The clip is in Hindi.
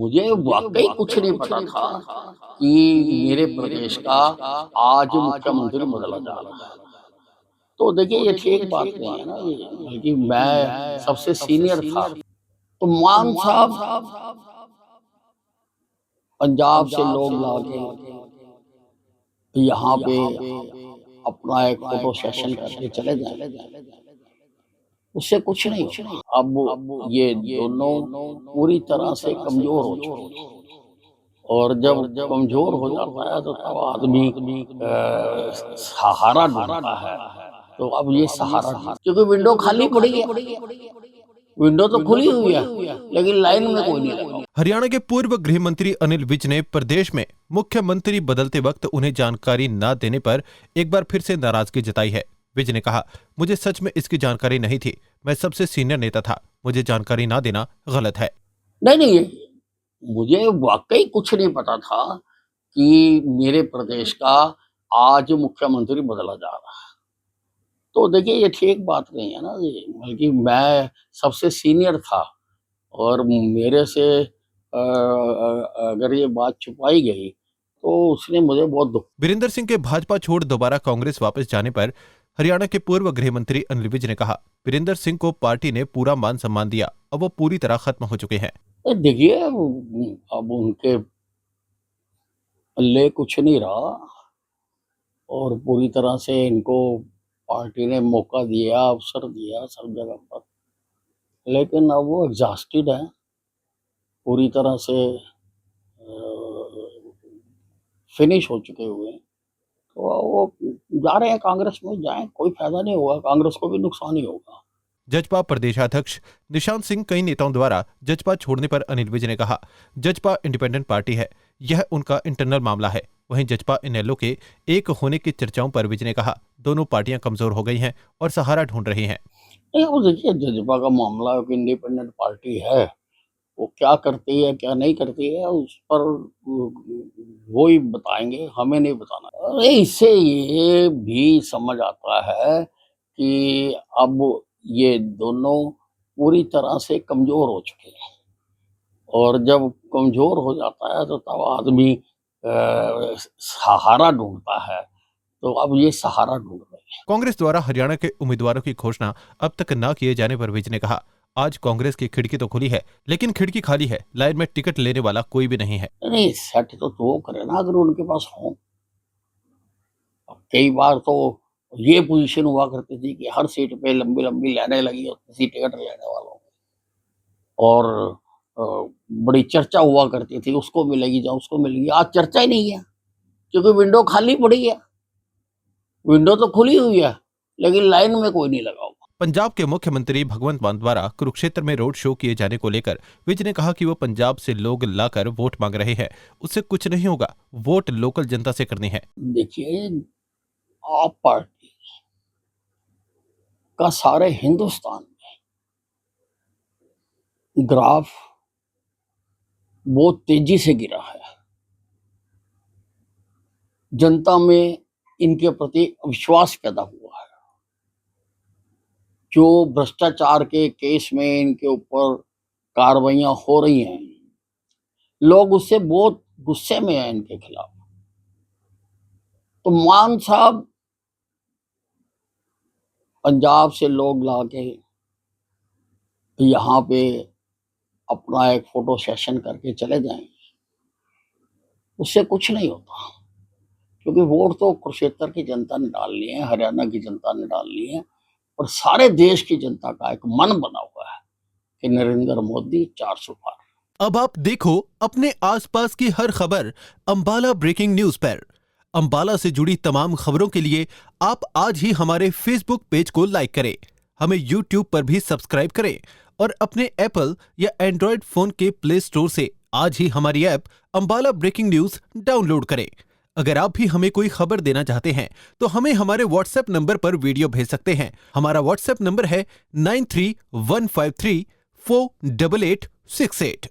मुझे वाकई कुछ नहीं पता था कि मेरे प्रदेश का आज मुख्यमंत्री बदला जा रहा है। तो देखिए ये ठीक बात नहीं है ना, ये बल्कि मैं सबसे सीनियर था। तो मान साहब पंजाब से लोग लाके यहाँ पे अपना एक फोटो सेशन करके चले जाए, उससे कुछ नहीं होगा। अब ये दोनों पूरी तरह से कमजोर हो चुके हैं और जब कमजोर हो जाता है तो तब आदमी सहारा ढूंढता है। तो अब ये सहारा क्योंकि विंडो खाली पड़ी है, विंडो तो खुली हुई है लेकिन लाइन में कोई नहीं लगा। हरियाणा के पूर्व गृह मंत्री अनिल विज ने प्रदेश में मुख्यमंत्री बदलते वक्त उन्हें जानकारी न देने पर एक बार फिर से नाराजगी जताई है। विज ने कहा, मुझे सच में इसकी जानकारी नहीं थी, मैं सबसे सीनियर नेता था, मुझे जानकारी ना देना गलत है। नहीं, मुझे वाकई कुछ नहीं पता था कि मेरे प्रदेश का आज मुख्यमंत्री बदला जा रहा है। तो देखिए ये ठीक बात नहीं है ना, ये बल्कि मैं सबसे सीनियर था और मेरे से अगर ये बात छुपाई गई तो उसने मुझे बहुत दुख। वीरेंद्र सिंह के भाजपा छोड़ दोबारा कांग्रेस वापस जाने पर हरियाणा के पूर्व गृह मंत्री अनिल विज ने कहा, वीरेंद्र सिंह को पार्टी ने पूरा मान सम्मान दिया, अब वो पूरी तरह खत्म हो चुके हैं। देखिए अब उनके पल्ले कुछ नहीं रहा और पूरी तरह से इनको पार्टी ने मौका दिया, अवसर दिया सब जगह पर, लेकिन अब वो एग्जॉस्टेड है पूरी तरह से, फिनिश हो चुके हुए हैं। तो वो जा रहे हैं कांग्रेस में, जाएं, कोई फायदा नहीं होगा, कांग्रेस को भी नुकसान ही होगा। जजपा प्रदेशाध्यक्ष निशांत सिंह कई नेताओं द्वारा जजपा छोड़ने पर अनिल विज ने कहा, जजपा इंडिपेंडेंट पार्टी है, यह उनका इंटरनल मामला है। वहीं जजपा इनेलो के एक होने की चर्चाओं पर विज ने कहा, दोनों पार्टियां कमजोर हो गई हैं और सहारा ढूंढ रही हैं। वो देखिए जजपा का मामला एक इंडिपेंडेंट पार्टी है, वो क्या करती है क्या नहीं करती है उस पर वो ही बताएंगे, हमें नहीं बताना। अरे इससे ये भी समझ आता है कि अब ये दोनों पूरी तरह से कमजोर हो चुके हैं और जब कमजोर हो जाता है तो तब आदमी सहारा ढूंढता है। तो अब ये सहारा ढूंढ रहे हैं। कांग्रेस द्वारा हरियाणा के उम्मीदवारों की घोषणा अब तक न किए जाने पर विज ने कहा, आज कांग्रेस की खिड़की तो खुली है लेकिन खिड़की खाली है, लाइन में टिकट लेने वाला कोई भी नहीं है। नहीं सेट तो वो करे ना अगर उनके पास हो। कई बार तो ये पोजीशन हुआ करती थी कि हर सीट पे लंबी लंबी लाइनें लगी होती थी टिकट लेने वालों और बड़ी चर्चा हुआ करती थी, उसको मिलेगी या उसको मिलेगी। आज चर्चा ही नहीं है क्योंकि विंडो खाली पड़ी है, विंडो तो खुली हुई है लेकिन लाइन में कोई नहीं लगा हुआ। पंजाब के मुख्यमंत्री भगवंत मान द्वारा कुरुक्षेत्र में रोड शो किए जाने को लेकर विज ने कहा कि वो पंजाब से लोग लाकर वोट मांग रहे हैं, उससे कुछ नहीं होगा, वोट लोकल जनता से करनी है। देखिए आप पार्टी का सारे हिंदुस्तान में ग्राफ बहुत तेजी से गिरा है, जनता में इनके प्रति विश्वास पैदा हुआ है। जो भ्रष्टाचार के केस में इनके ऊपर कार्रवाइयां हो रही हैं, लोग उससे बहुत गुस्से में हैं इनके खिलाफ। तो मान साहब पंजाब से लोग लाके यहाँ पे अपना एक फोटो सेशन करके चले जाएं, उससे कुछ नहीं होता क्योंकि वोट तो कुरुक्षेत्र की जनता ने डाल लिए हैं, हरियाणा की जनता ने डाल लिए हैं और सारे देश की जनता का एक मन बना हुआ है कि नरेंद्र मोदी 400 पार। अब आप देखो अपने आसपास की हर खबर अंबाला ब्रेकिंग न्यूज पर। अंबाला से जुड़ी तमाम खबरों के लिए आप आज ही हमारे फेसबुक पेज को लाइक करें, हमें यूट्यूब पर भी सब्सक्राइब करें और अपने एप्पल या एंड्रॉयड फोन के प्ले स्टोर से आज ही हमारी app Ambala breaking news download करें। अगर आप भी हमें कोई खबर देना चाहते हैं तो हमें हमारे व्हाट्सएप नंबर पर वीडियो भेज सकते हैं। हमारा व्हाट्सएप नंबर है 9315348868।